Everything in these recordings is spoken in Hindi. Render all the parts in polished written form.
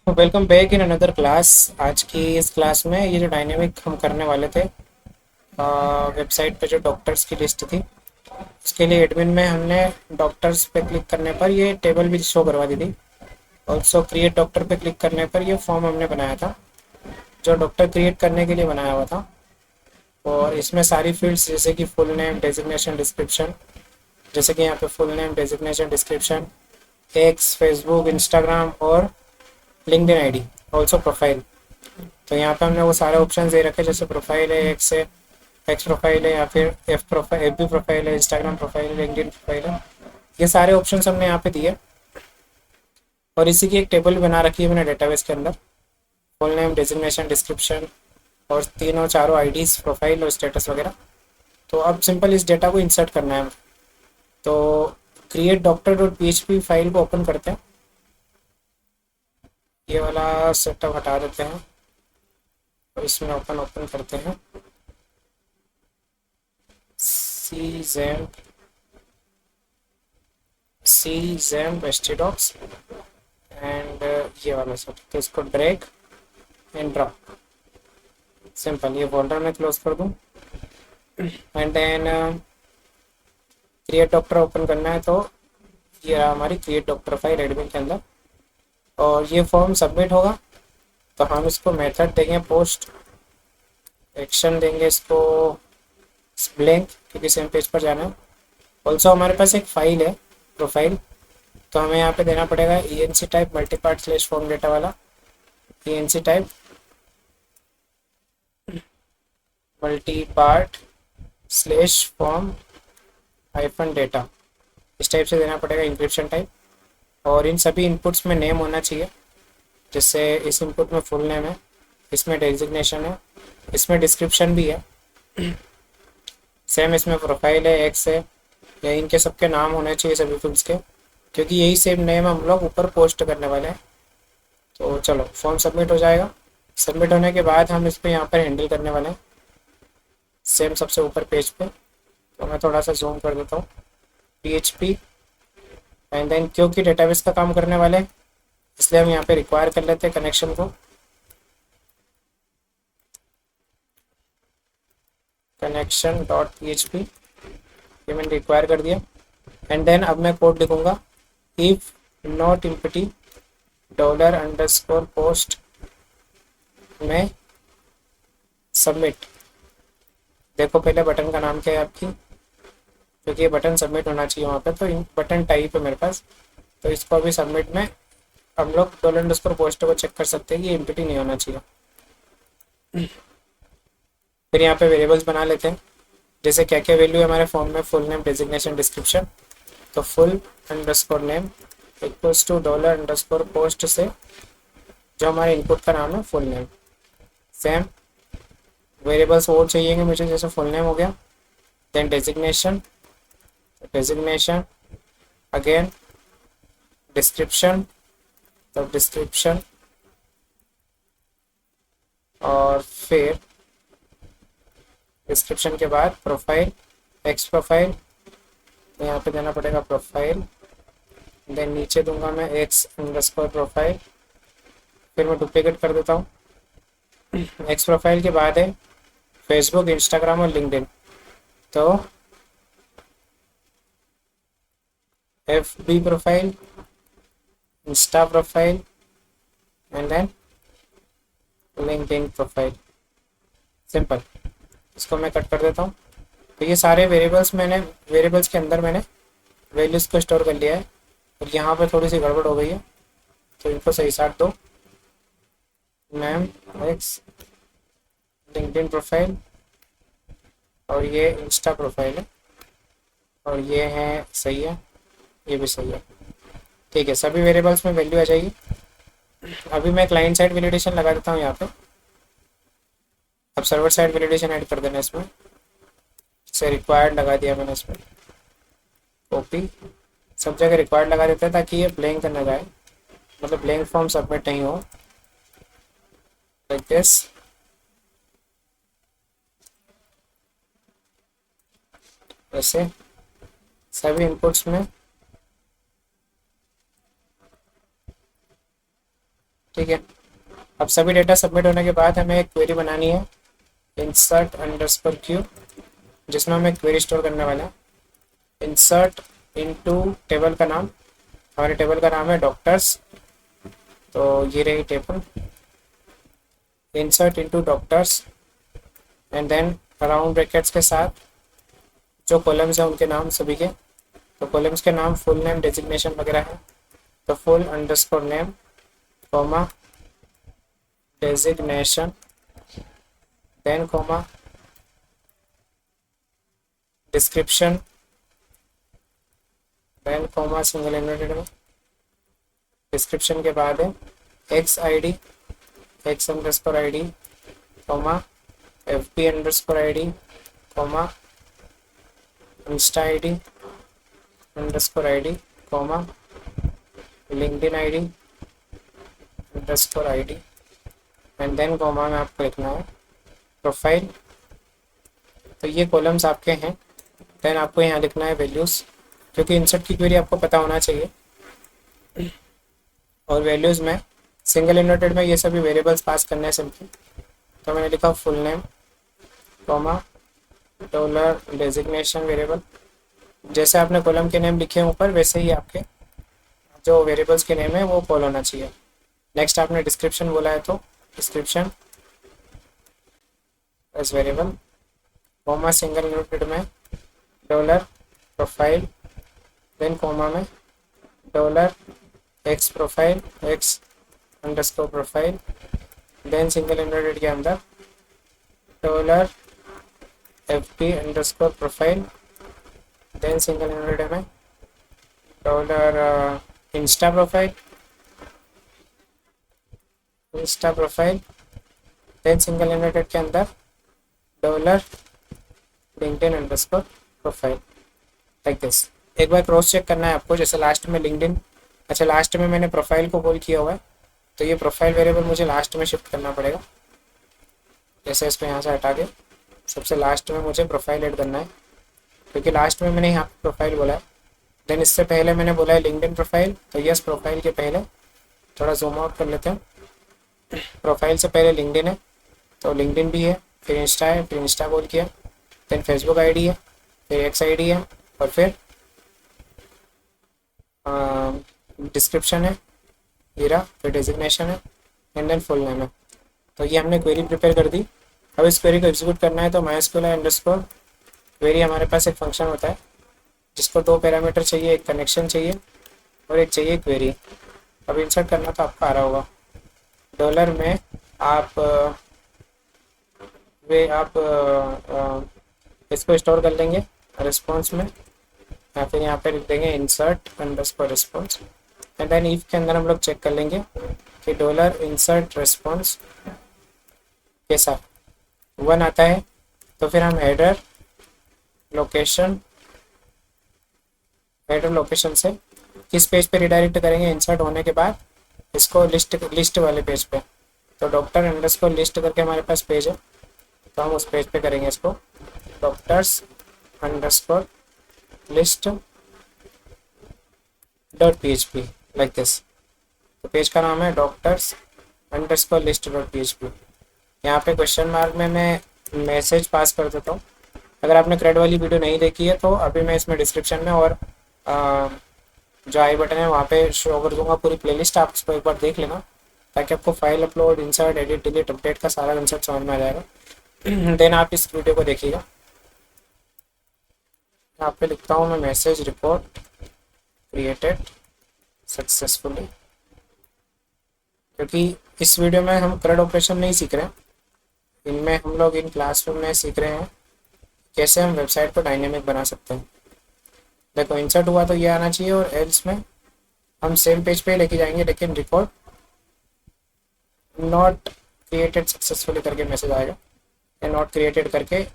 Welcome back in another class. आज की इस क्लास में ये जो डायनेमिक हम करने वाले थे, वेबसाइट पे जो डॉक्टर्स की लिस्ट थी, उसके लिए एडमिन में हमने डॉक्टर्स पे क्लिक करने पर ये टेबल भी शो करवा दी थी। ऑल्सो क्रिएट डॉक्टर पे क्लिक करने पर ये फॉर्म हमने बनाया था जो डॉक्टर क्रिएट करने के लिए बनाया हुआ था। और इसमें सारी फील्ड्स जैसे कि फुल नेम, डेजिग्नेशन, डिस्क्रिप्शन, जैसे कि यहाँ पे full name, designation, description, x, Facebook, Instagram और लिंक्डइन आईडी, ऑल्सो प्रोफाइल। तो यहाँ पे हमने वो सारे ऑप्शन दे रखे, जैसे प्रोफाइल है, एक्स है, एक्स प्रोफाइल है, या फिर F profile, F B profile है, इंस्टाग्राम प्रोफाइल है, लिंक्डइन प्रोफाइल है। ये सारे ऑप्शन हमने यहाँ पे दिए और इसी की एक टेबल बना रखी है मैंने डेटाबेस के अंदर। फुल नेम, डेजिग्नेशन, डिस्क्रिप्शन और तीनों चारों आईडीज, प्रोफाइल और स्टेटस वगैरह। तो अब सिंपल इस डेटा को इंसर्ट करना है। तो create doctor dot P H P file को ओपन करते हैं। ये वाला सेटअप हटा देते हैं और इसमें ओपन ओपन करते हैं सी जैम htdocs एंड ये वाला सब। तो इसको ड्रैग एंड ड्रॉप, सिंपल ये फोल्डर में क्लोज कर दूं। And then create doctor open करना है, तो ये रहा हमारी क्रिएट डॉक्टर फाइल एडमिन के अंदर। और ये फॉर्म सबमिट होगा तो हम इसको मेथड देंगे पोस्ट, एक्शन देंगे इसको ब्लैंक क्योंकि सेम पेज पर जाना है। ऑल्सो हमारे पास एक फाइल है प्रोफाइल, तो हमें यहाँ पे देना पड़ेगा E N C type multipart slash form data वाला। E N C type multipart slash form hyphen data, इस टाइप से देना पड़ेगा इंक्रिप्शन टाइप। और इन सभी इनपुट्स में नेम होना चाहिए, जैसे इस इनपुट में फुल नेम है, इसमें डेजिग्नेशन है, इसमें डिस्क्रिप्शन भी है, सेम इसमें प्रोफाइल है, एक्स है, या इनके सबके नाम होने चाहिए सभी फील्ड्स के, क्योंकि यही सेम नेम हम लोग ऊपर पोस्ट करने वाले हैं। तो चलो फॉर्म सबमिट हो जाएगा। सबमिट होने के बाद हम इसको यहाँ पर हैंडल करने वाले हैं सेम सबसे ऊपर पेज पे। तो मैं थोड़ा सा जूम कर देता हूँ। PHP एंड देन क्योंकि डेटाबेस का काम करने वाले हैं इसलिए हम यहाँ पे रिक्वायर कर लेते हैं कनेक्शन को। कनेक्शन डॉट PHP ये मैंने रिक्वायर कर दिया। एंड देन अब मैं कोड लिखूंगा, if not empty dollar underscore post में सबमिट। देखो पहले बटन का नाम क्या है आपकी, क्योंकि ये बटन सबमिट होना चाहिए वहाँ पे, तो बटन टाइप है मेरे पास। तो इसको अभी सबमिट में हम लोग डॉलर अंडरस्कोर पोस्ट को चेक कर सकते हैं कि एम्प्टी नहीं होना चाहिए। फिर यहाँ पे वेरिएबल्स बना लेते हैं, जैसे क्या क्या वैल्यू है हमारे फॉर्म में, फुल नेम, डेजिग्नेशन, डिस्क्रिप्शन। तो full underscore name equals to dollar underscore post से जो हमारे इनपुट का नाम है फुल नेम। सेम वेरिएबल्स और चाहिए मुझे, जैसे फुल नेम हो गया, then designation, designation again, description, तो डिस्क्रिप्शन, और फिर डिस्क्रिप्शन के बाद प्रोफाइल, एक्स प्रोफाइल, तो यहाँ पे देना पड़ेगा प्रोफाइल। देन नीचे दूंगा मैं एक्स अंडरस्कोर प्रोफाइल, फिर मैं डुप्लीकेट कर देता हूँ। एक्स प्रोफाइल के बाद है फेसबुक, इंस्टाग्राम और लिंक्डइन। तो F B profile, insta profile and then LinkedIn profile, simple. इसको मैं कट कर देता हूँ। तो ये सारे वेरिएबल्स के अंदर मैंने वैल्यूज़ को स्टोर कर लिया है। और यहाँ पे थोड़ी सी गड़बड़ हो गई है, तो इनको सही साट दो। मैम एक्स, लिंक्डइन प्रोफाइल, और ये इंस्टा प्रोफाइल है, और ये है सही है, ये भी सही है। ठीक है, सभी वेरिएबल्स में वैल्यू आ जाएगी। अभी मैं क्लाइंट साइड वैलिडेशन लगा देता हूँ यहाँ पे। अब सर्वर साइड वैलिडेशन ऐड कर देना इसमें, से रिक्वायर्ड लगा दिया मैंने इसमें, कॉपी, सब जगह रिक्वायर्ड लगा देता है ताकि ये ब्लैंक ना जाए, मतलब ब्लैंक फॉर्म सबमिट नहीं हो, लाइक दिस। वैसे सभी इनपुट्स में ठीक है। अब सभी डेटा सबमिट होने के बाद हमें एक क्वेरी बनानी है, इंसर्ट अंडरस्कोर क्यू, जिसमें हम एक क्वेरी स्टोर करने वाले हैं। इंसर्ट इनटू टेबल का नाम, हमारे टेबल का नाम है डॉक्टर्स, तो ये रही table. Insert into doctors and then around brackets के साथ जो कॉलम्स हैं उनके नाम सभी के, तो कॉलम्स के नाम फुल नेम डेजिग्नेशन वगैरह है, तो full underscore name comma designation then comma description then comma single inverted में डिस्क्रिप्शन के बाद है X I D, X underscore I D comma F P underscore I D comma insta I D underscore I D comma LinkedIn I D underscore I D and then comma में आपको लिखना है प्रोफाइल। तो ये कॉलम्स आपके हैं। देन आपको यहाँ लिखना है वैल्यूज़, क्योंकि इंसर्ट की क्वेरी आपको पता होना चाहिए। और वैल्यूज़ में सिंगल इन्वर्टेड में ये सभी वेरिएबल्स पास करने हैं सिंपल। तो मैंने लिखा full name comma dollar designation variable, जैसे आपने कॉलम के नेम लिखे हैं ऊपर वैसे ही आपके जो वेरिएबल्स के नेम है वो कॉल होना चाहिए। नेक्स्ट आपने डिस्क्रिप्शन बोला है तो description as variable comma single inverted में डॉलर प्रोफाइल देन कॉमा में dollar X profile X underscore profile then single inverted के अंदर dollar F P underscore profile then single inverted में dollar insta profile then single inverted के अंदर dollar LinkedIn underscore profile like this. एक बार क्रॉस चेक करना है आपको, जैसे लास्ट में लिंक्डइन, अच्छा लास्ट में मैंने प्रोफाइल को कॉल किया हुआ है, तो ये प्रोफाइल वेरिएबल मुझे लास्ट में शिफ्ट करना पड़ेगा। जैसे इसको यहाँ से हटा के सबसे लास्ट में मुझे प्रोफाइल ऐड करना है, क्योंकि लास्ट में मैंने यहाँ पे प्रोफाइल बोला है। देन इससे पहले मैंने बोला है लिंक्डइन प्रोफाइल, तो यस प्रोफाइल के पहले थोड़ा जूम आउट कर लेते हैं। प्रोफाइल से पहले लिंक्डइन है, तो लिंक्डइन भी है, फिर इंस्टा है, फिर इंस्टा बोल किया, देन फेसबुक आईडी है, फिर एक्स आईडी है, और फिर डिस्क्रिप्शन है हीरा, फिर डेजिग्नेशन है एंड देन फुल नेम है। तो ये हमने क्वेरी प्रिपेयर कर दी। अब इस क्वेरी को एग्जीक्यूट करना है, तो माइस्क्यूएल अंडरस्कोर क्वेरी हमारे पास एक फंक्शन होता है जिसको 2 पैरामीटर चाहिए, एक कनेक्शन चाहिए और एक चाहिए क्वेरी। अब इंसर्ट करना तो आपको आ रहा होगा। डॉलर में आप इसको स्टोर कर लेंगे रिस्पॉन्स में, या फिर यहाँ पे लिख देंगे insert underscore response and then if के अंदर हम लोग चेक कर लेंगे कि डॉलर इंसर्ट रिस्पॉन्स कैसा 1 आता है, तो फिर हम हेडर लोकेशन से किस पेज पे रिडायरेक्ट करेंगे इंसर्ट होने के बाद, इसको लिस्ट वाले पेज पे। तो डॉक्टर अंडरस्कोर लिस्ट करके हमारे पास पेज है, तो हम उस पेज पे करेंगे इसको doctors underscore list dot php like this. तो पेज का नाम है doctors underscore list dot php। यहाँ पे क्वेश्चन मार्क में मैं मैसेज पास कर देता हूँ। अगर आपने क्रेड वाली वीडियो नहीं देखी है तो अभी मैं इसमें डिस्क्रिप्शन में और जो आई बटन है वहाँ पे शो कर दूंगा पूरी प्लेलिस्ट, आप उसको एक बार देख लेना ताकि आपको file upload, insert, edit, delete, update का सारा कंसेप्ट समझ में आ जाएगा। देन आप इस वीडियो को देखिएगा। यहाँ पे लिखता हूँ मैं मैसेज रिपोर्ट क्रिएटेड सक्सेसफुली, क्योंकि इस वीडियो में हम CRUD ऑपरेशन नहीं सीख रहे हैं, इनमें हम लोग इन क्लासरूम में सीख रहे हैं कैसे हम वेबसाइट को डायनेमिक बना सकते हैं। देखो इंसर्ट हुआ तो ये आना चाहिए, और एल्स में हम सेम पेज पे लेके जाएंगे, लेकिन रिपोर्ट नॉट क्रिएटेड सक्सेसफुली करके मैसेज आएगा, या नॉट क्रिएटेड करके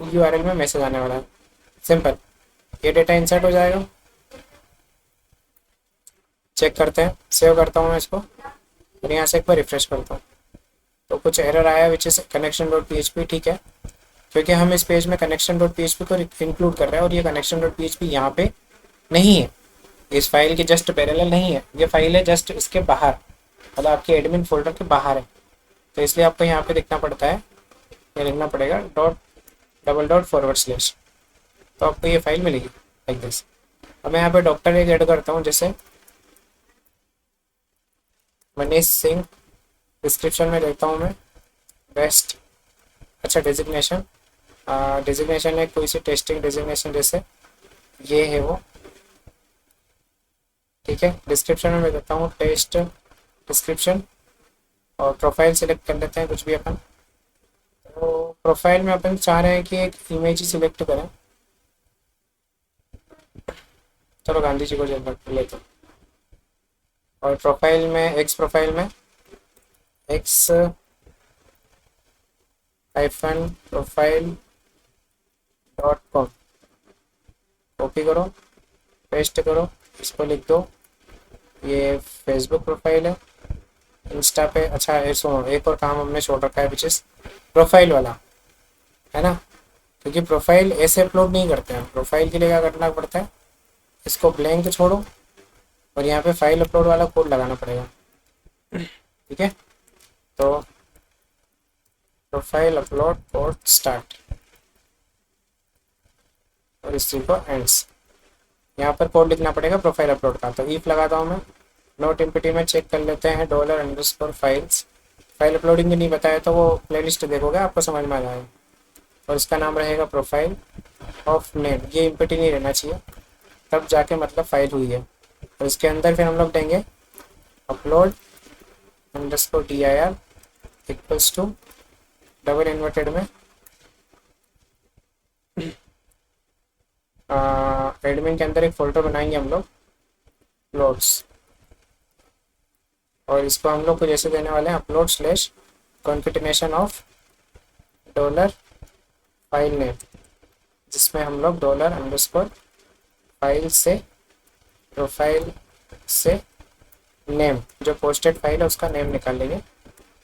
URL में मैसेज आने वाला है। सिंपल, ये डेटा इंसर्ट हो जाएगा। चेक करते हैं, सेव करता हूँ मैं इसको और यहाँ से एक बार रिफ्रेश करता हूँ, तो कुछ एरर आया which is connection dot php। ठीक है, क्योंकि हम इस पेज में कनेक्शन डॉट php को इंक्लूड कर रहे हैं और ये कनेक्शन डॉट php यहाँ पे नहीं है, इस फाइल के जस्ट पैरेलल नहीं है, ये फाइल है जस्ट इसके बाहर। मतलब आपके एडमिन फोल्डर के बाहर है, तो इसलिए आपको यहाँ पे लिखना पड़ता है, ये लिखना पड़ेगा .// तो आपको ये फाइल मिलेगी लाइक दिस। अब मैं यहाँ पे डॉक्टर एक ऐड करता हूँ, जैसे मनीष सिंह। डिस्क्रिप्शन में देता हूँ मैं बेस्ट, अच्छा डिजिग्नेशन, डिजिग्नेशन है कोई सी टेस्टिंग डिजिग्नेशन, जैसे ये है वो, ठीक है। डिस्क्रिप्शन में मैं देता हूँ टेस्ट डिस्क्रिप्शन, और प्रोफाइल सेलेक्ट कर लेते हैं कुछ भी अपन। तो प्रोफाइल में अपन चाह रहे हैं कि एक इमेज ही सिलेक्ट करें, चलो गांधी जी को जब कर लेते हैं। और प्रोफाइल में एक्स हाइफन profile.com कॉपी करो, पेस्ट करो, इसको लिख दो ये फेसबुक प्रोफाइल है। इंस्टा पे, अच्छा ये सुनो, एक और काम हमने छोड़ रखा है विच इज प्रोफाइल वाला, है ना। क्योंकि प्रोफाइल ऐसे अपलोड नहीं करते हैं, प्रोफाइल के लिए क्या करना पड़ता है, इसको ब्लैंक छोड़ो और यहाँ पे फाइल अपलोड वाला कोड लगाना पड़ेगा, ठीक है। तो प्रोफाइल अपलोड कोड स्टार्ट और इसी को एंड्स, यहाँ पर कोड लिखना पड़ेगा प्रोफाइल अपलोड का। तो ईफ लगाता हूँ मैं, नोट एम्पटी में चेक कर लेते हैं $_फाइल्स। फाइल अपलोडिंग भी नहीं बताया तो वो प्लेलिस्ट देखोगे आपको समझ में आ जाएगा। और इसका नाम रहेगा प्रोफाइल ऑफ नेम, ये एम्पटी नहीं रहना चाहिए, तब जाके मतलब फाइल हुई है। और इसके अंदर फिर हम लोग देंगे upload_dir equals to double inverted में एडमिन के अंदर एक फोल्डर बनाएंगे हम लोग अपलोड्स, और इसको हम लोग को जैसे देने वाले हैं upload/concatenation ऑफ $फाइल नेम, जिसमें हम लोग $_फाइल से प्रोफाइल से नेम, जो पोस्टेड फाइल है उसका नेम निकाल लेंगे।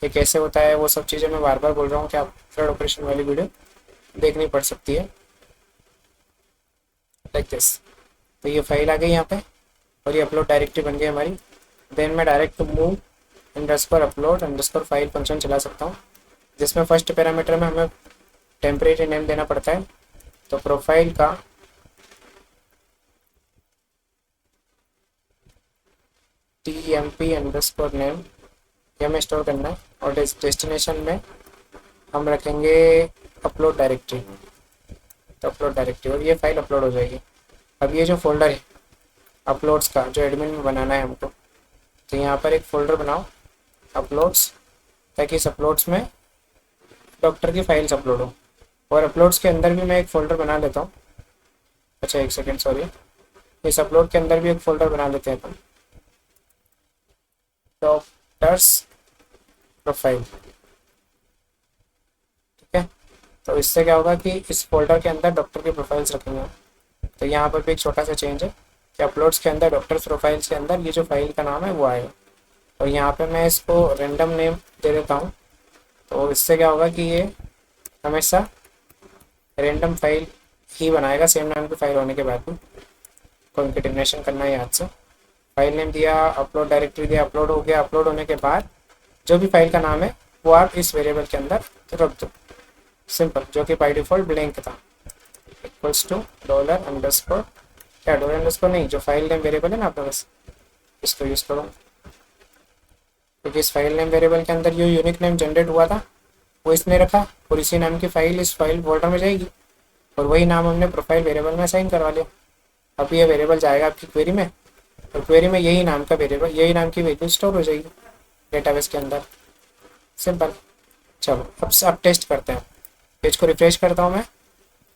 ये कैसे होता है वो सब चीज़ें मैं बार बार बोल रहा हूँ कि आप फ्लड ऑपरेशन वाली वीडियो देखनी पड़ सकती है, लाइक दिस। तो ये फाइल आ गई यहाँ पे और ये अपलोड डायरेक्टरी बन गई हमारी। देन मैं डायरेक्ट move_upload_ फाइल फंक्शन चला सकता हूँ, जिसमें फर्स्ट पैरामीटर में हमें टेम्परेरी नेम देना पड़ता है। तो प्रोफाइल का TMP_name ये हमें स्टोर करना है, और डेस्टिनेशन में हम रखेंगे अपलोड डायरेक्टरी, तो अपलोड डायरेक्टरी, और ये फाइल अपलोड हो जाएगी। अब ये जो फोल्डर है अपलोड्स का जो एडमिन में बनाना है हमको, तो यहाँ पर एक फ़ोल्डर बनाओ अपलोड्स, ताकि इस अपलोड्स में डॉक्टर की फाइल्स अपलोड हो। और अपलोड्स के अंदर भी मैं एक फ़ोल्डर बना लेता हूँ, अच्छा एक सेकेंड सॉरी, इस अपलोड के अंदर भी एक फ़ोल्डर बना लेते हैं अपन, डॉक्टर्स प्रोफाइल, ठीक है। तो इससे क्या होगा कि इस फोल्डर के अंदर डॉक्टर की प्रोफाइल्स रखेंगे। तो यहाँ पर भी एक छोटा सा चेंज है कि अपलोड्स के अंदर डॉक्टर्स प्रोफाइल्स के अंदर ये जो फाइल का नाम है वो आएगा, और यहाँ पे मैं इसको रैंडम नेम दे देता हूँ। तो इससे क्या होगा कि ये हमेशा रैंडम फाइल ही बनाएगा, सेम नाम की फाइल होने के बाद भी। कॉन्केटिनेशन करना है याद से, फाइल नेम दिया, अपलोड डायरेक्टरी दिया, अपलोड हो गया। अपलोड होने के बाद जो भी फाइल का नाम है वो आप इस वेरिएबल के अंदर रख दो, सिंपल, जो कि बाई डिफॉल्ट ब्लैंक था, इक्वल्स टू $_, क्या $_ नहीं, जो फाइल नेम वेरिएबल है ना आपके पास, इसको यूज़ करो, क्योंकि इस फाइल नेम वेरिएबल के अंदर जो यूनिक नेम जनरेट हुआ था वो इसने रखा, और इसी नाम की फाइल इस फाइल फोल्डर में जाएगी, और वही नाम हमने प्रोफाइल वेरिएबल में असाइन करवा लिया। अब ये वेरिएबल जाएगा आपकी क्वेरी में, और क्वेरी में यही नाम का वेरिएबल, यही नाम की वैल्यू स्टोर हो जाएगी डेटाबेस के अंदर, सिंपल। चलो अब टेस्ट करते हैं, पेज को रिफ्रेश करता हूँ मैं,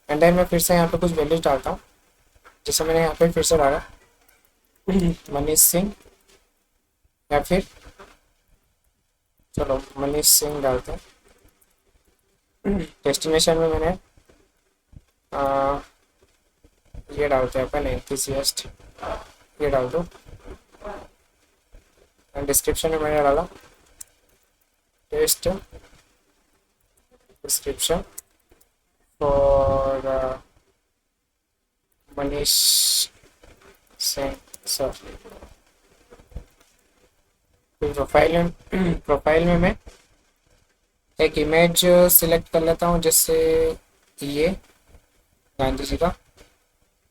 एंड देन मैं फिर से यहाँ पे कुछ वैल्यूज डालता हूँ, जैसे मैंने यहाँ पे फिर से डाला मनीष सिंह, या फिर चलो मनीष सिंह डालते हैं। डेस्टिनेशन में मैंने ये डालते हैं अपन एंथुसियास्ट, ये डाल दो। डिस्क्रिप्शन में मैंने डाला test description for Manish Singh sir, फिर प्रोफाइल में मैं एक इमेज सिलेक्ट कर लेता हूँ, जैसे ये गांधी जी का।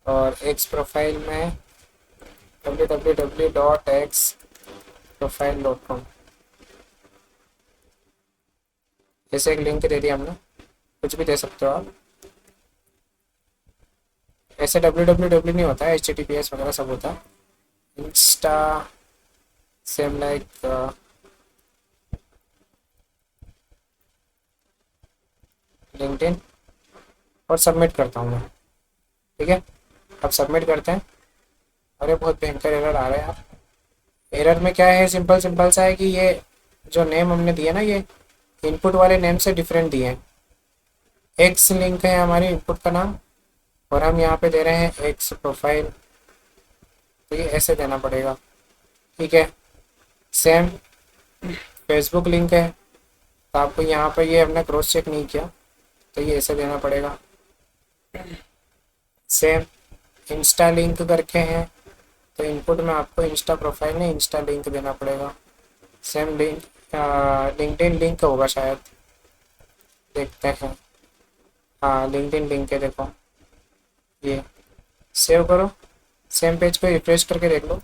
और एक्स प्रोफाइल में www.xprofile.com, जैसे एक लिंक दे दिया हमने, कुछ भी दे सकते हो आप। ऐसे www नहीं होता है, HTTPS वगैरह सब होता है। इंस्टा सेम लाइक लिंक्डइन, और सबमिट करता हूँ मैं। ठीक है, अब सबमिट करते हैं। अरे बहुत भयंकर एरर आ रहा है यार। एरर में क्या है, सिंपल सिंपल सा है कि ये जो नेम हमने दिया ना, ये इनपुट वाले नेम से डिफरेंट दिए हैं। एक्स लिंक है हमारी इनपुट का नाम, और हम यहाँ पे दे रहे हैं एक्स प्रोफाइल, तो ये ऐसे देना पड़ेगा। ठीक है, सेम फेसबुक लिंक है, तो आपको यहाँ पे ये हमने क्रॉस चेक नहीं किया, तो ये ऐसे देना पड़ेगा। सेम इंस्टा लिंक करके हैं, तो इनपुट में आपको इंस्टा प्रोफाइल नहीं इंस्टा लिंक देना पड़ेगा। सेम लिंक लिंक्डइन लिंक होगा शायद, देखते हैं। हाँ लिंक्डइन लिंक है, देखो ये। सेव करो, सेम पेज को रिफ्रेश करके देख लो।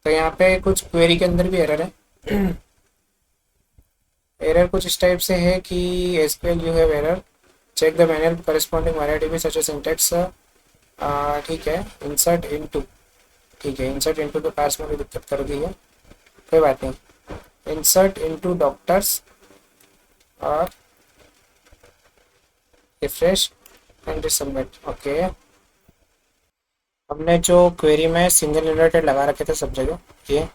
तो यहाँ पे कुछ क्वेरी के अंदर भी एरर है। एरर कुछ इस टाइप से है कि SQL you have error, check the manual corresponding MariaDB such a syntax. ठीक है, इंसर्ट इनटू, ठीक है इंसर्ट इनटू के पास में भी दिक्कत कर दी है, कोई बात नहीं। इंसर्ट इनटू डॉक्टर्स और रिफ्रेश एंड सबमिट। ओके, हमने जो क्वेरी में सिंगल यूनाइटेड लगा रखे थे सब जगह, ये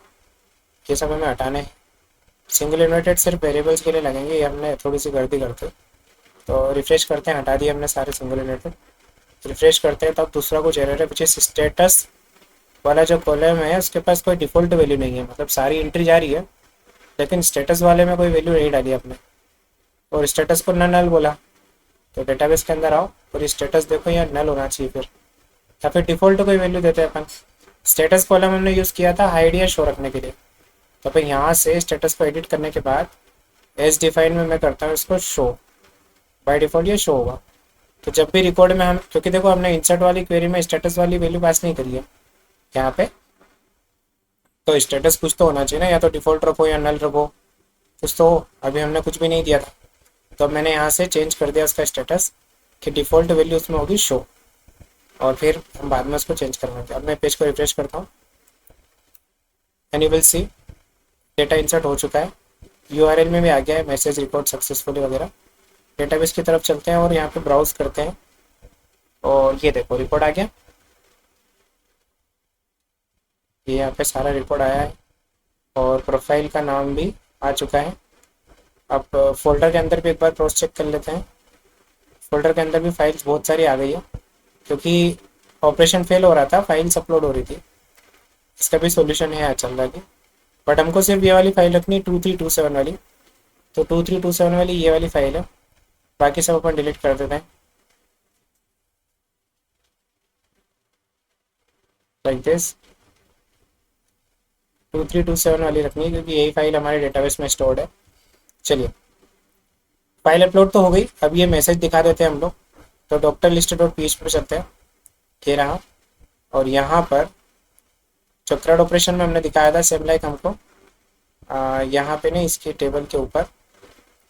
सब हमें हटाने हैं। सिंगल यूनाइटेड सिर्फ वेरिएबल्स के लिए लगेंगे, ये हमने थोड़ी सी गलती करते। तो रिफ्रेश करते हैं, हटा दिए हमने सारे सिंगल यूनाइटेड। रिफ्रेश करते हैं, तब दूसरा कुछ एरर है, विच इज स्टेटस वाला जो कॉलम है उसके पास कोई डिफ़ॉल्ट वैल्यू नहीं है, मतलब सारी एंट्री जा रही है लेकिन स्टेटस वाले में कोई वैल्यू नहीं डाली आपने, और स्टेटस को नल बोला। तो डेटाबेस के अंदर आओ और स्टेटस देखो, यहाँ नल होना चाहिए फिर, या फिर डिफ़ॉल्ट कोई वैल्यू देते हैं अपन। स्टेटस कॉलम हमने यूज़ किया था हाइड या शो रखने के लिए, तो फिर यहाँ से स्टेटस को एडिट करने के बाद एज डिफाइन में मैं करता हूँ इसको शो, बाय डिफ़ॉल्ट ये शो होगा। तो जब भी रिकॉर्ड में हम, क्योंकि देखो हमने इंसर्ट वाली क्वेरी में स्टेटस वाली वैल्यू पास नहीं करी है यहाँ पे, तो स्टेटस कुछ तो होना चाहिए ना, या तो डिफ़ॉल्ट रखो या नल रखो, कुछ तो हो। अभी हमने कुछ भी नहीं दिया था, तो अब मैंने यहाँ से चेंज कर दिया उसका स्टेटस कि डिफ़ॉल्ट वैल्यू उसमें होगी शो, और फिर हम बाद में उसको चेंज करवाएंगे। अब मैं पेज को रिफ्रेश करता हूँ and you will see data insert हो चुका है, URL में भी आ गया है मैसेज रिकॉर्ड सक्सेसफुली वगैरह। डेटाबेस की तरफ चलते हैं और यहाँ पे ब्राउज करते हैं, और ये देखो रिकॉर्ड आ गया, ये यहाँ पे सारा रिकॉर्ड आया है, और प्रोफाइल का नाम भी आ चुका है। अब फोल्डर के अंदर भी एक बार क्रॉस चेक कर लेते हैं। फोल्डर के अंदर भी फाइल्स बहुत सारी आ गई है, क्योंकि ऑपरेशन फेल हो रहा था, फाइल्स अपलोड हो रही थी। इसका भी सॉल्यूशन है चल रहा है, बट हमको सिर्फ ये वाली फाइल रखनी है 2327 वाली, तो 2327 वाली ये वाली फाइल है, बाकी सब अपन डिलीट कर देते हैं लाइक दिस। 2327 वाली रखनी है क्योंकि यही फाइल हमारे डेटाबेस में स्टोर्ड है। चलिए, फाइल अपलोड तो हो गई, अब ये मैसेज दिखा देते हैं हम लोग। तो डॉक्टर लिस्ट डॉट PHP पे चलते हैं, ये रहा। और यहाँ पर जो CRUD ऑपरेशन में हमने दिखाया था सेम लाइक हमको यहाँ पे नहीं, इसके टेबल के ऊपर,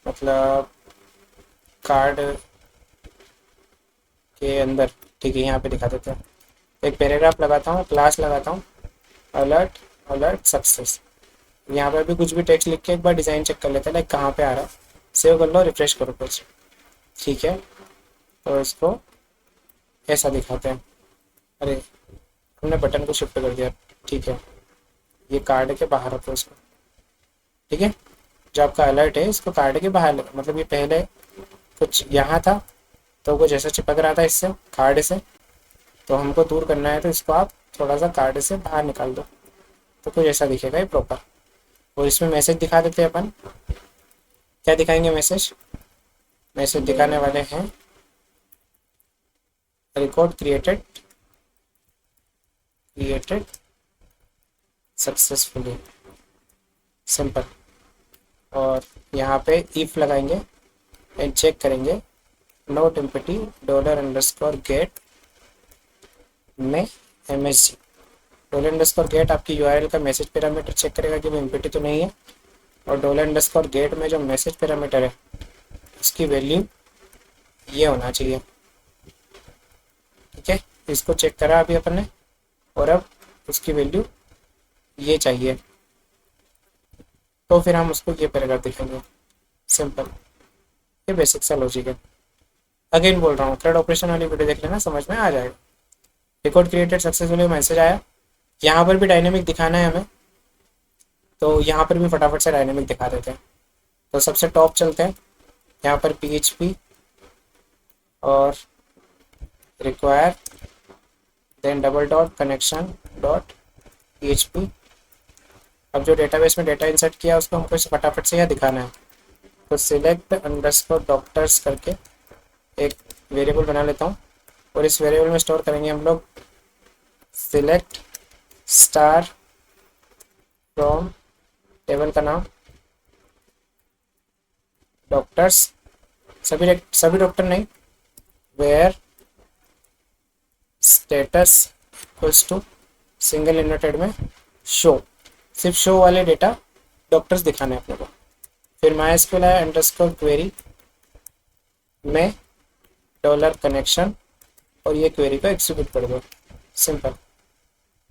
मतलब कार्ड के अंदर, ठीक है यहाँ पे दिखा देते हैं। एक पैराग्राफ लगाता हूँ, क्लास लगाता हूँ, अलर्ट अलर्ट सक्सेस। यहाँ पर भी कुछ भी टेक्स्ट लिख के एक बार डिज़ाइन चेक कर लेते हैं, लाइक कहाँ पे आ रहा है। सेव कर लो, रिफ्रेश करो कुछ, ठीक है। तो इसको ऐसा दिखाते हैं। अरे हमने बटन को शिफ्ट कर दिया, ठीक है। ये कार्ड के बाहर रखो इसको, ठीक है। जो आपका अलर्ट है इसको कार्ड के बाहर, मतलब ये पहले कुछ यहाँ था तो कुछ ऐसा चिपक रहा था इससे, कार्ड से, तो हमको दूर करना है, तो इसको आप थोड़ा सा कार्ड से बाहर निकाल दो, तो कुछ ऐसा दिखेगा ये प्रॉपर। और इसमें मैसेज दिखा देते हैं अपन, क्या दिखाएंगे मैसेज? मैसेज दिखाने वाले हैं रिकॉर्ड क्रिएटेड सक्सेसफुली, सिंपल। और यहाँ पे इफ लगाएंगे एंड चेक करेंगे not empty dollar underscore get में MSG। डॉलर अंडरस्कोर गेट आपकी यूआरएल का मैसेज पैरामीटर चेक करेगा कि वो एम्पटी तो नहीं है, और डॉलर अंडरस्कोर गेट में जो मैसेज पैरामीटर है उसकी वैल्यू ये होना चाहिए। ठीक है, इसको चेक करा अभी अपन ने, और अब उसकी वैल्यू ये चाहिए, तो फिर हम उसको ये पैराग्राफ दिखेंगे। सिंपल, ये बेसिक सा लॉजिक है। अगेन बोल रहा हूँ, थ्रेड ऑपरेशन वाली वीडियो देख लेना, समझ में आ जाएगा। रिकॉर्ड क्रिएटेड सक्सेसफुली मैसेज आया। यहाँ पर भी डायनेमिक दिखाना है हमें, तो यहाँ पर भी फटाफट से डायनेमिक दिखा देते हैं। तो सबसे टॉप चलते हैं, यहाँ पर PHP और require then double dot connection dot PHP। अब जो डेटाबेस में डेटा इंसर्ट किया उसको हमको फटाफट से यहाँ दिखाना है, तो सिलेक्ट अंडरस्कोर डॉक्टर्स करके एक वेरिएबल बना लेता हूँ, और इस वेरिएबल में स्टोर करेंगे हम लोग सिलेक्ट स्टार फ्रॉम टेबल का नाम डॉक्टर्स, सभी डॉक्टर नहीं, where status equals to single inverted में शो, सिर्फ शो वाले डेटा डॉक्टर्स दिखाने हैं अपने को। फिर MySQL है अंडरस्कोर क्वेरी में डॉलर कनेक्शन, और ये क्वेरी को एग्जीक्यूट कर दो, सिंपल।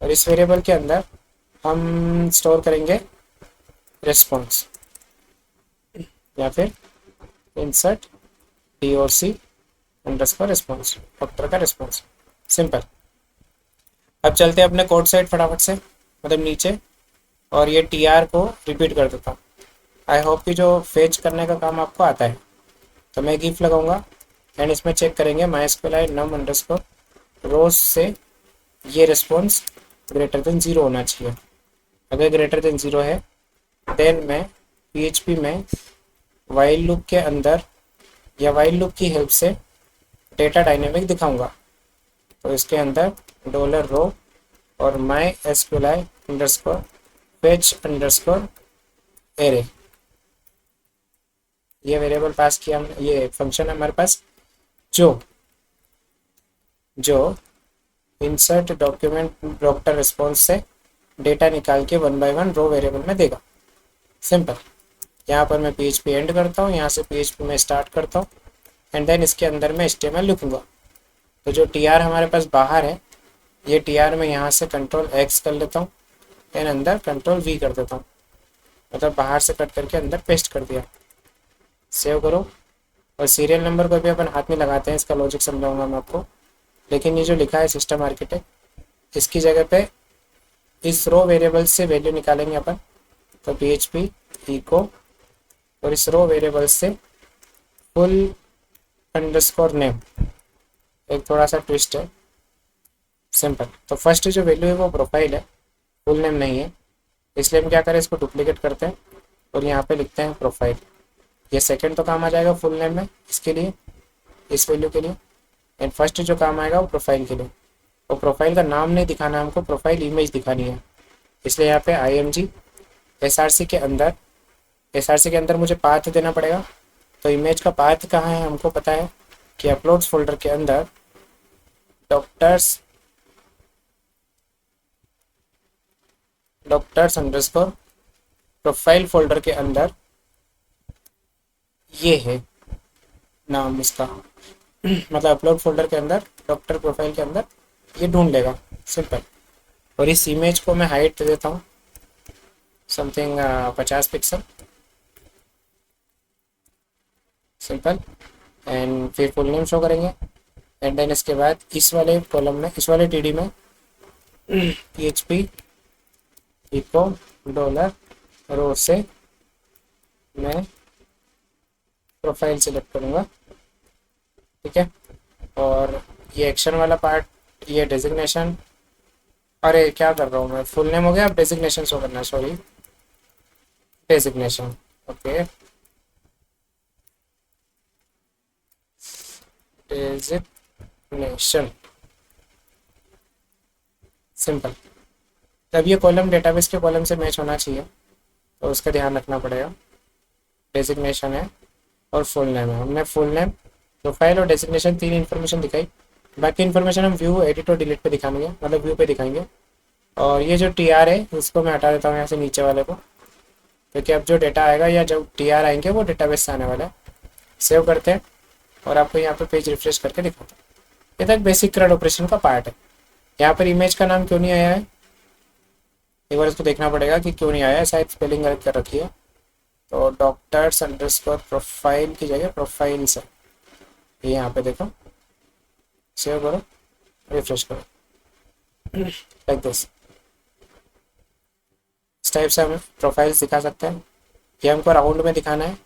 और इस वेरिएबल के अंदर हम स्टोर करेंगे रिस्पॉन्स, या फिर insert DOC underscore response, doctor का रिस्पॉन्स, सिंपल। अब चलते हैं अपने कोड साइड फटाफट से, मतलब नीचे, और ये TR को रिपीट कर देता हूँ। आई होप कि जो फेच करने का काम आपको आता है। तो मैं गिफ लगाऊंगा एंड इसमें चेक करेंगे MySQL नम अंडरस्कोर रोज से ये रिस्पॉन्स ग्रेटर देन 0 होना चाहिए। अगर ग्रेटर देन 0 है देन मैं PHP में वाइल लूप के अंदर या वाइल लूप की हेल्प से डेटा डायनेमिक दिखाऊंगा। तो इसके अंदर डॉलर रो और MySQL underscore fetch underscore array, ये वेरिएबल पास किया हमने, ये फंक्शन है हमारे पास जो इंसर्ट डॉक्यूमेंट डॉक्टर रिस्पॉन्स से डेटा निकाल के 1 बाय 1 रो वेरिएबल में देगा, सिंपल। यहाँ पर मैं PHP एंड करता हूँ, यहाँ से PHP में स्टार्ट करता हूँ, एंड देन इसके अंदर मैं HTML लिखूँगा। तो जो TR हमारे पास बाहर है, ये TR में यहाँ से Ctrl+X कर लेता हूँ, एंड अंदर Ctrl+V कर देता हूँ, मतलब बाहर से कट करके अंदर पेस्ट कर दिया। सेव करो, और सीरियल नंबर को भी अपन हाथ में लगाते हैं, इसका लॉजिक समझाऊंगा मैं आपको। लेकिन ये जो लिखा है सिस्टम आर्किटेक्ट, इसकी जगह पे इस रो वेरिएबल से वैल्यू निकालेंगे अपन। तो PHP इको, और इस रो वेरिएबल से फुल अंडरस्कोर नेम, एक थोड़ा सा ट्विस्ट है, सिंपल। तो फर्स्ट जो वैल्यू है वो प्रोफाइल है, फुल नेम नहीं है, इसलिए हम क्या करें, इसको डुप्लीकेट करते हैं और यहाँ पे लिखते हैं प्रोफाइल। ये सेकंड तो काम आ जाएगा फुल नेम में, इसके लिए, इस वैल्यू के लिए, एंड फर्स्ट जो काम आएगा वो प्रोफाइल के लिए। तो प्रोफाइल का नाम नहीं दिखाना हमको, प्रोफाइल इमेज दिखानी है, इसलिए यहाँ पे IMG SRC के अंदर मुझे पाथ देना पड़ेगा। तो इमेज का पाथ कहाँ है हमको पता है कि अपलोड्स फोल्डर के अंदर डॉक्टर्स अंडरस्कोर प्रोफाइल फोल्डर के अंदर ये है नाम इसका, मतलब अपलोड फोल्डर के अंदर डॉक्टर प्रोफाइल के अंदर ये ढूंढ लेगा, सिंपल। और इस इमेज को मैं हाइट दे देता हूँ समथिंग 50 पिक्सल, सिंपल। एंड फिर फुल नेम शो करेंगे, एंड देन इसके बाद इस वाले कॉलम में, इस वाले TD में PHP इको डॉलर रो से मैं प्रोफाइल सिलेक्ट करूँगा, ठीक है। और ये एक्शन वाला पार्ट, ये डेजिग्नेशन, अरे क्या कर रहा हूँ मैं, फुल नेम हो गया, अब डेजिग्नेशन शो करना है, sorry, designation, okay, designation, simple. अब ये कॉलम डेटाबेस के कॉलम से मैच होना चाहिए, तो उसका ध्यान रखना पड़ेगा। डेजिग्नेशन है और फुल नेम है, हमने फुल नेम, प्रोफाइल और डेजिग्नेशन तीन इन्फॉर्मेशन दिखाई। बाकी इन्फॉर्मेशन हम व्यू, एडिट और डिलीट पे दिखाएंगे, मतलब व्यू पे दिखाएंगे। और ये जो टी आर है इसको मैं हटा देता हूँ यहाँ से नीचे वाले को, क्योंकि अब जो डेटा आएगा या जो टी आर आएंगे वो डेटाबेस से आने वाला है। सेव करते हैं और आपको यहाँ पे पेज रिफ्रेश करके दिखाता हूँ। ये तक बेसिक CRUD ऑपरेशन का पार्ट है। यहाँ पर इमेज का नाम क्यों नहीं आया है, एक बार इसको देखना पड़ेगा कि क्यों नहीं आया है, शायद स्पेलिंग गलत कर रखी है। तो डॉक्टर्स अंडरस्कोर प्रोफाइल की जगह प्रोफाइल्स है, ये यहाँ पे देखो। सेव करो, रिफ्रेश करो, लाइक दिस। इस टाइप से हम प्रोफाइल्स दिखा सकते हैं। ये हमको राउंड में दिखाना है,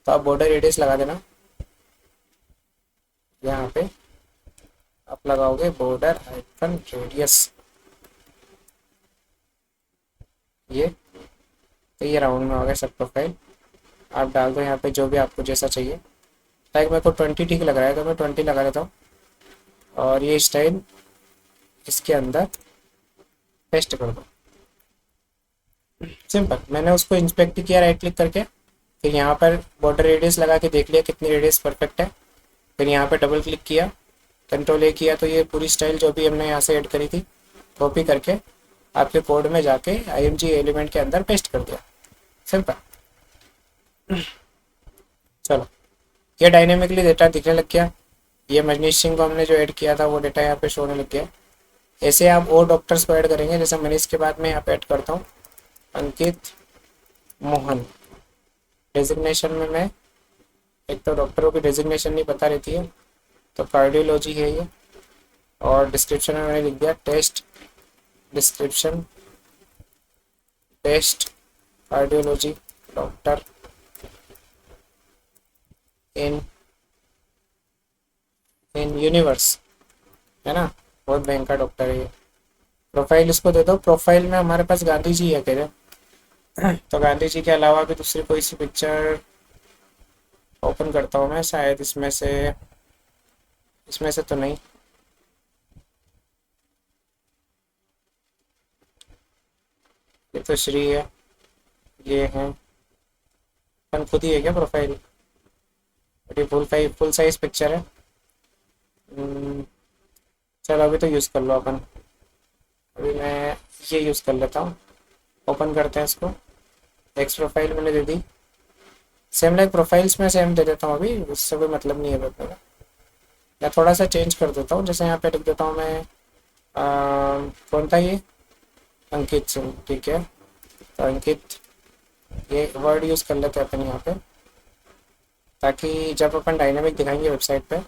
तो आप बॉर्डर रेडियस लगा देना। यहाँ पे आप लगाओगे बॉर्डर हाइफन रेडियस, तो ये राउंड में हो गया सब प्रोफाइल। आप डाल दो यहाँ पे जो भी आपको जैसा चाहिए। लाइक मेरे को 20 ठीक लग रहा है तो मैं 20 लगा देता हूँ, और ये स्टाइल इसके अंदर पेस्ट कर दो। सिंपल, मैंने उसको इंस्पेक्ट किया राइट क्लिक करके, फिर यहाँ पर बॉर्डर रेडियस लगा के देख लिया कितनी रेडियस परफेक्ट है। फिर यहाँ पे डबल क्लिक किया, कंट्रोल ए किया, तो ये पूरी स्टाइल जो भी हमने यहाँ से ऐड करी थी कॉपी करके आपके कोड में जाके IMG एलिमेंट के अंदर पेस्ट कर दिया। सिंपल। चलो, ये डायनेमिकली डेटा दिखने लग गया। ये मनीष सिंह को हमने जो ऐड किया था वो डेटा यहाँ पे शो होने लग गया। ऐसे आप और डॉक्टर्स को ऐड करेंगे, जैसे मनीष के बाद मैं यहाँ पे ऐड करता हूँ अंकित मोहन। डेजिग्नेशन में मैं एक तो डॉक्टरों की डेजिग्नेशन नहीं बता रहती है, तो कार्डियोलॉजी है ये। और डिस्क्रिप्शन में मैंने लिख दिया test description, test cardiology doctor in universe, है ना, बहुत भयंकर डॉक्टर है ये। प्रोफाइल इसको दे दो। प्रोफाइल में हमारे पास गांधी जी है कह रहे, तो गांधी जी के अलावा भी दूसरी कोई सी पिक्चर ओपन करता हूँ मैं, शायद इसमें से तो नहीं। ये तो श्री है, ये है अपन खुद ही है क्या प्रोफाइल? ये फुल साइज पिक्चर है। चलो अभी तो यूज़ कर लो अपन, अभी मैं ये यूज़ कर लेता हूँ। ओपन करते हैं इसको। नेक्स्ट प्रोफाइल मैंने दे दी, सेम लाइक प्रोफाइल्स में सेम दे देता हूँ, अभी उससे कोई मतलब नहीं है मेरा। या थोड़ा सा चेंज कर देता हूँ, जैसे यहाँ पे लिख देता हूँ मैं कौन था ये, अंकित सिंह, ठीक है। तो अंकित, ये वर्ड यूज़ कर लेते हैं अपन यहाँ पे, ताकि जब अपन डायनामिक दिखाएंगे वेबसाइट पे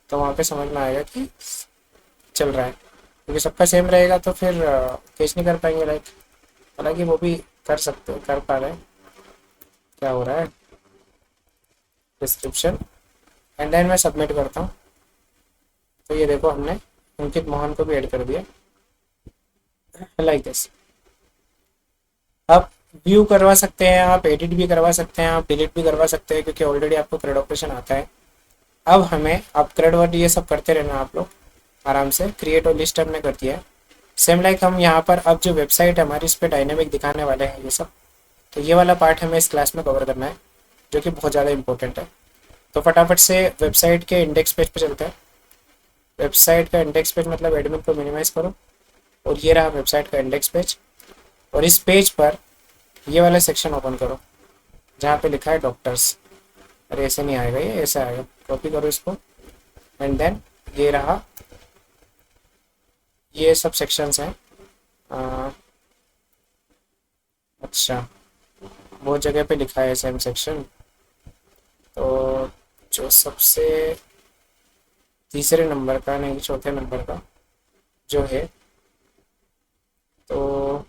तो वहाँ पे समझ में आएगा कि चल रहा है। क्योंकि सबका सेम रहेगा तो फिर कैच नहीं कर पाएंगे लाइक। हालांकि वो भी कर पा रहे हैं। क्या हो रहा है, डिस्क्रिप्शन, एंड देन मैं सबमिट करता हूँ। तो ये देखो हमने अंकित मोहन को भी ऐड कर दिया, लाइक दिस। आप व्यू करवा सकते हैं, आप एडिट भी करवा सकते हैं, आप डिलीट भी करवा सकते हैं, क्योंकि ऑलरेडी आपको CRUD ऑपरेशन आता है। अब हमें आप CRUD वर्ड ये सब करते रहना आप लोग आराम से। क्रिएट और लिस्ट हमने कर दिया है। सेम लाइक हम यहाँ पर अब जो वेबसाइट है हमारी, इस पर डायनेमिक दिखाने वाले हैं ये सब। तो ये वाला पार्ट हमें इस क्लास में कवर करना है, जो कि बहुत ज़्यादा इंपॉर्टेंट है। तो फटाफट से वेबसाइट के इंडेक्स पेज पे चलते हैं। वेबसाइट का इंडेक्स पेज मतलब एडमिन को मिनिमाइज करो, और ये रहा वेबसाइट का इंडेक्स पेज। और इस पेज पर ये वाला सेक्शन ओपन करो जहाँ पे लिखा है डॉक्टर्स। अरे ऐसे नहीं आएगा, ये ऐसे आएगा। कॉपी करो इसको, एंड देन ये रहा, ये सब सेक्शंस हैं। अच्छा, वो जगह पे लिखा है सेम सेक्शन। तो जो सबसे तीसरे नंबर का, नहीं चौथे नंबर का जो है, तो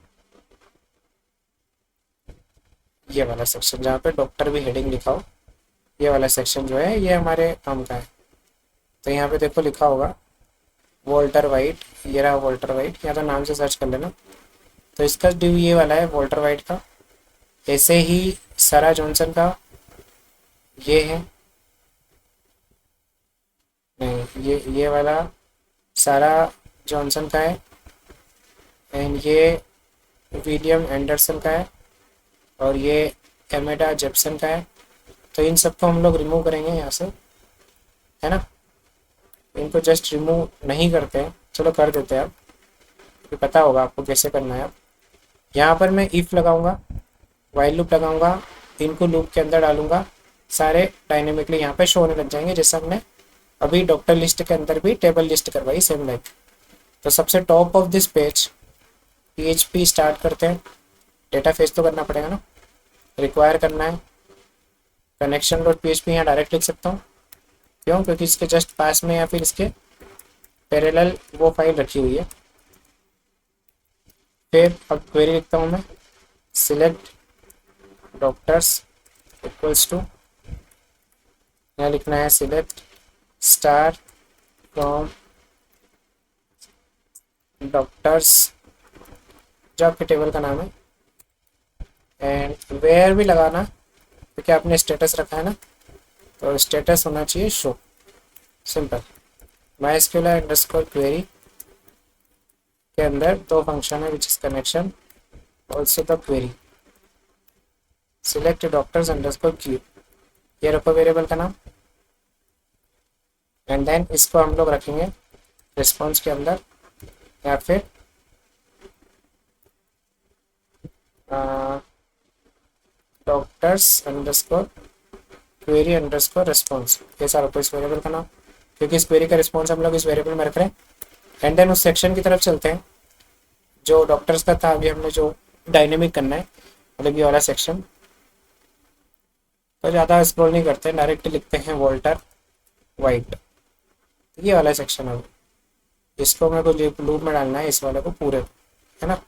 ये वाला सेक्शन जहाँ पे डॉक्टर भी हेडिंग लिखा हो, ये वाला सेक्शन जो है ये हमारे काम का है। तो यहाँ पे देखो लिखा होगा वॉल्टर वाइट, ये रहा वॉल्टर वाइट, या तो नाम से सर्च कर लेना। तो इसका ड्यू ये वाला है वॉल्टर वाइट का। ऐसे ही सारा जॉनसन का ये है, नहीं ये वाला सारा जॉनसन का है। एंड ये विलियम एंडरसन का है और ये एमेडा जेप्सन का है। तो इन सबको हम लोग रिमूव करेंगे यहाँ से, है ना। इनको जस्ट रिमूव नहीं करते हैं, चलो कर देते हैं। अब ये पता होगा आपको कैसे करना है। अब यहाँ पर मैं इफ़ लगाऊंगा, वाइल लूप लगाऊंगा, इनको लूप के अंदर डालूंगा, सारे डायनेमिकली यहाँ पे शो होने लग जाएंगे, जैसे हमने अभी डॉक्टर लिस्ट के अंदर भी टेबल लिस्ट करवाई सेम लाइक। तो सबसे top of this page PHP start करते हैं। डेटा फेच तो करना पड़ेगा ना, रिक्वायर करना है कनेक्शन डॉट PHP, यहाँ डायरेक्ट लिख सकता हूँ। क्यों? क्योंकि इसके जस्ट पास में या फिर इसके पैरेलल वो फाइल रखी हुई है। फिर अब क्वेरी लिखता हूँ मैं, सिलेक्ट डॉक्टर्स इक्वल्स टू, यहाँ लिखना है सिलेक्ट स्टार फ्रॉम डॉक्टर्स, जो आपके टेबल का नाम है, एंड वेयर भी लगाना क्योंकि आपने स्टेटस रखा है ना, तो स्टेटस होना चाहिए show. Simple. MySQL underscore query के अंदर दो फंक्शन है, which is connection also the query, select doctors underscore Q, ये रखो वेरिएबल का नाम। एंड देन इसको हम लोग रखेंगे रिस्पॉन्स के अंदर, या फिर doctors underscore query underscore response, ऐसा रखो इस वेरिएबल का नाम, क्योंकि इस क्वेरी का रिस्पॉन्स हम लोग इस वेरिएबल में रख रहे हैं। एंड देन उस सेक्शन की तरफ चलते हैं जो डॉक्टर्स का था, अभी हमने जो डायनेमिक करना है, मतलब ये वाला सेक्शन। तो ज़्यादा स्क्रॉल नहीं करते, डायरेक्ट लिखते हैं वॉल्टर वाइट, ये वाला सेक्शन है। इसको मेरे को लूप में डालना है, इस वाले को पूरे, है ना।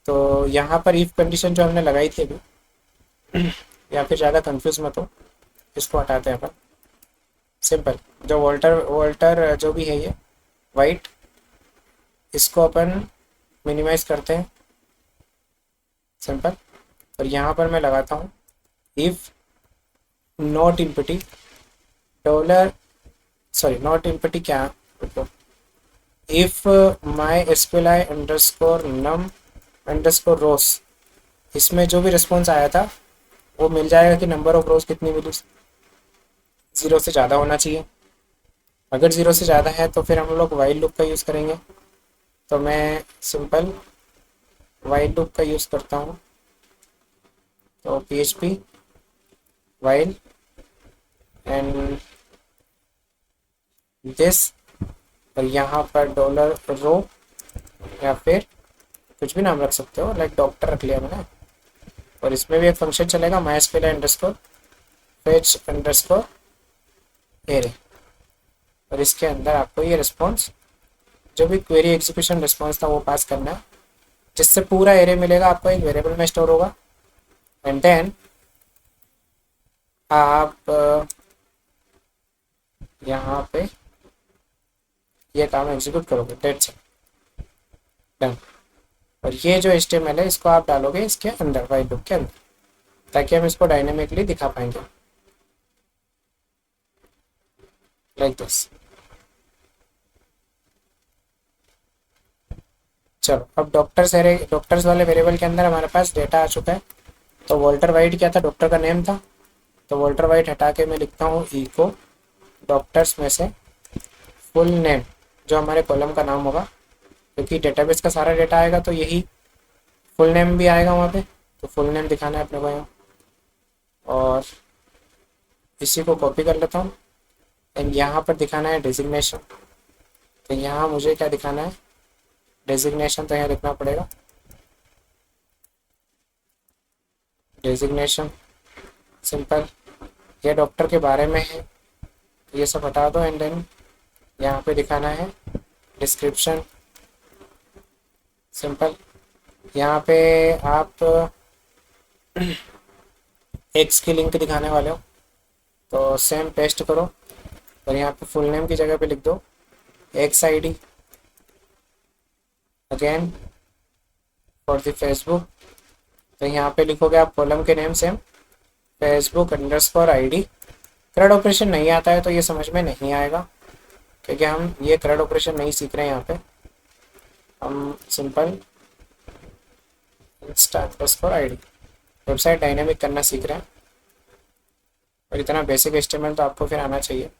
तो यहाँ पर इफ कंडीशन जो हमने लगाई थी अभी, या फिर ज़्यादा कंफ्यूज मत हो, इसको हटाते हैं अपन। सिंपल, जो वॉल्टर जो भी है ये वाइट, इसको अपन मिनिमाइज करते हैं। सिंपल। और यहाँ पर मैं लगाता हूँ if not empty dollar, sorry not empty क्या, if MySQLi underscore num underscore rows, इसमें जो भी रिस्पॉन्स आया था वो मिल जाएगा कि नंबर ऑफ रोज कितनी मिली, 0 से ज़्यादा होना चाहिए। अगर 0 से ज़्यादा है तो फिर हम लोग वाइल लूप का यूज़ करेंगे। तो मैं सिंपल वाइल लूप का यूज़ करता हूँ। तो PHP वाइल एंड दिस, और यहाँ पर डॉलर रो, या फिर कुछ भी नाम रख सकते हो, लाइक डॉक्टर रख लिया मैंने। और इसमें भी एक फंक्शन चलेगा MySQL underscore fetch underscore array, और इसके अंदर आपको ये रिस्पॉन्स, जो भी क्वेरी एग्जीक्यूशन रिस्पॉन्स था वो पास करना है, जिससे पूरा एरे मिलेगा आपको, एक वेरिएबल में स्टोर होगा। एंड देन आप यहाँ पे ये काम एग्जीक्यूट करोगे, डेट्स डन। और ये जो HTML है इसको आप डालोगे इसके अंदर, वाइल लूप के अंदर, ताकि हम इसको डायनेमिकली दिखा पाएंगे लाइक दिस। चलो, अब डॉक्टर्स वाले वेरिएबल के अंदर हमारे पास डेटा आ चुका है। तो वॉल्टर वाइट क्या था, डॉक्टर का नेम था। तो वॉल्टर वाइट हटा के मैं लिखता हूँ इको डॉक्टर्स में से फुल नेम, जो हमारे कॉलम का नाम होगा, क्योंकि डेटाबेस का सारा डेटा आएगा तो यही फुल नेम भी आएगा वहाँ पे। तो फुल नेम दिखाना है अपने को यहाँ, और इसी को कॉपी कर लेता हूँ। एंड यहाँ पर दिखाना है डेजिग्नेशन। तो यहाँ मुझे क्या दिखाना है, डेजिग्नेशन, तो यहाँ लिखना पड़ेगा डेजिग्नेशन। सिंपल, ये डॉक्टर के बारे में है, ये सब हटा दो। एंड देन यहाँ पे दिखाना है डिस्क्रिप्शन। सिंपल, यहाँ पे आप एक्स की लिंक दिखाने वाले हो, तो सेम पेस्ट करो और यहाँ पे फुल नेम की जगह पे लिख दो XID again for the Facebook. तो यहाँ पे लिखोगे आप कॉलम के name same Facebook underscore ID। क्रड operation नहीं आता है तो ये समझ में नहीं आएगा, क्योंकि हम ये क्रड ऑपरेशन नहीं सीख रहे हैं। यहाँ पे हम सिंपल insta_id। वेबसाइट डायनेमिक करना सीख रहे हैं और इतना बेसिक एचटीएमएल तो आपको फिर आना चाहिए।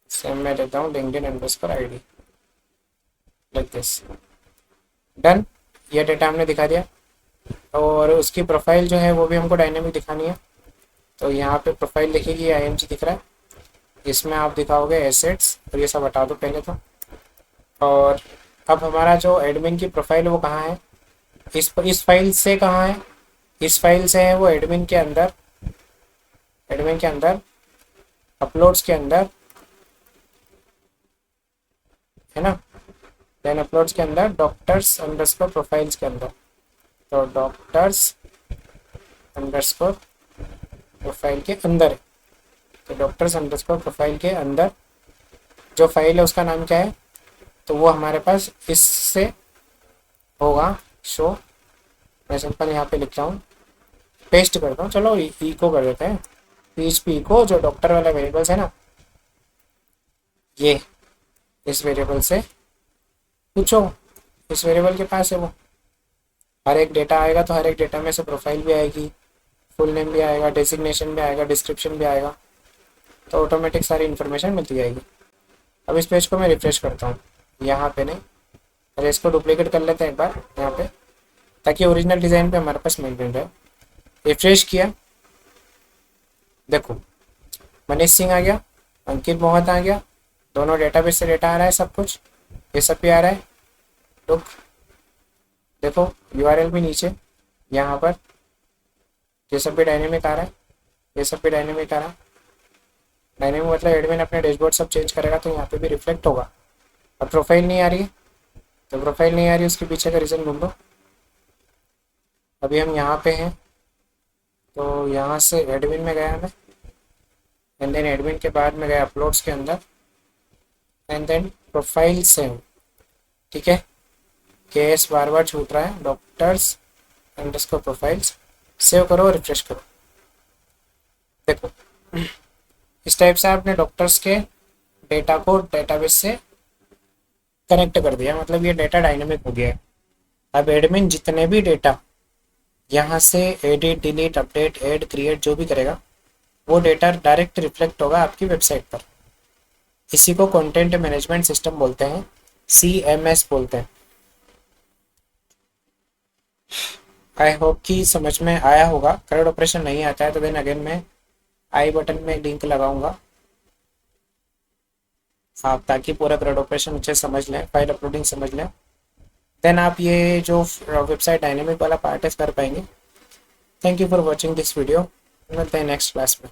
सेम मैं देता हूँ linkedin_id लाइक दिस। डन, ये डेटा हमने दिखा दिया और उसकी प्रोफाइल जो है वो भी हमको डायनेमिक दिखानी है। तो यहाँ पे प्रोफाइल लिखेगी, img दिख रहा है, इसमें आप दिखाओगे एसेट्स और ये सब हटा दो पहले तो। और अब हमारा जो एडमिन की प्रोफाइल है वो कहाँ है, इस फाइल से कहाँ है, इस फाइल से है वो एडमिन के अंदर, एडमिन के अंदर अपलोड्स के अंदर है ना, देन अपलोड्स के अंदर doctors_profiles के अंदर। तो doctors_profile के अंदर है। तो doctors_profile के अंदर जो फाइल है उसका नाम क्या है, तो वो हमारे पास इससे होगा शो। मैं सिंपल यहाँ पे लिखता हूँ, पेस्ट करता हूँ, चलो इको कर देते हैं, PHP इको, जो डॉक्टर वाला वेरिएबल्स है ना, ये इस वेरिएबल से पूछो, इस वेरिएबल के पास है वो। हर एक डेटा आएगा तो हर एक डेटा में से प्रोफाइल भी आएगी, फुल नेम भी आएगा, डेजिग्नेशन भी आएगा, डिस्क्रिप्शन भी आएगा, तो ऑटोमेटिक सारी इन्फॉर्मेशन मिलती जाएगी। अब इस पेज को मैं रिफ्रेश करता हूँ, यहाँ पे नहीं, अरे इसको डुप्लीकेट कर लेते हैं एक बार यहाँ पे, ताकि ओरिजिनल डिज़ाइन पे हमारे पास मेंटेन रहे। रिफ्रेश किया, देखो मनीष सिंह आ गया, अंकित मोहत आ गया, दोनों डेटाबेस से डेटा आ रहा है, सब कुछ ये सब भी आ रहा है। लुक देखो यूआरएल भी नीचे यहाँ पर, ये सब भी डायनेमिक आ रहा है, ये सब भी डायनेमिक आ रहा है। डायनेमिक मतलब एडमिन अपने डैशबोर्ड सब चेंज करेगा तो यहाँ पे भी रिफ्लेक्ट होगा। और प्रोफाइल नहीं आ रही है, तो प्रोफाइल नहीं आ रही है उसके पीछे का रीज़न ढूंढो। अभी हम यहाँ पे हैं, तो यहाँ से एडमिन में गया मैं, एंड देन एडमिन के बाद में गया अपलोड्स के अंदर, एंड देन प्रोफाइल सेव, ठीक है, केएस बार बार छूट रहा है, doctors_profiles सेव करो और रिफ्रेश करो। देखो इस टाइप से आपने डॉक्टर्स के डेटा को डेटाबेस से कनेक्ट कर दिया, मतलब ये डेटा डायनेमिक हो गया है। अब एडमिन जितने भी डेटा यहाँ से edit, delete, update, add, create जो भी करेगा वो डेटा डायरेक्ट रिफ्लेक्ट होगा आपकी वेबसाइट पर। इसी को कंटेंट मैनेजमेंट सिस्टम बोलते हैं, CMS बोलते हैं। आई होप कि समझ में आया होगा। करेक्ट ऑपरेशन नहीं आता है तो देन अगेन मैं आई बटन में लिंक लगाऊंगा आप, ताकि पूरा करेक्ट ऑपरेशन अच्छे समझ लें, फाइल अपलोडिंग समझ लें, देन आप ये जो वेबसाइट डायनेमिक वाला पार्ट है कर पाएंगे। Thank you for watching this video, मिलते हैं नेक्स्ट क्लास में।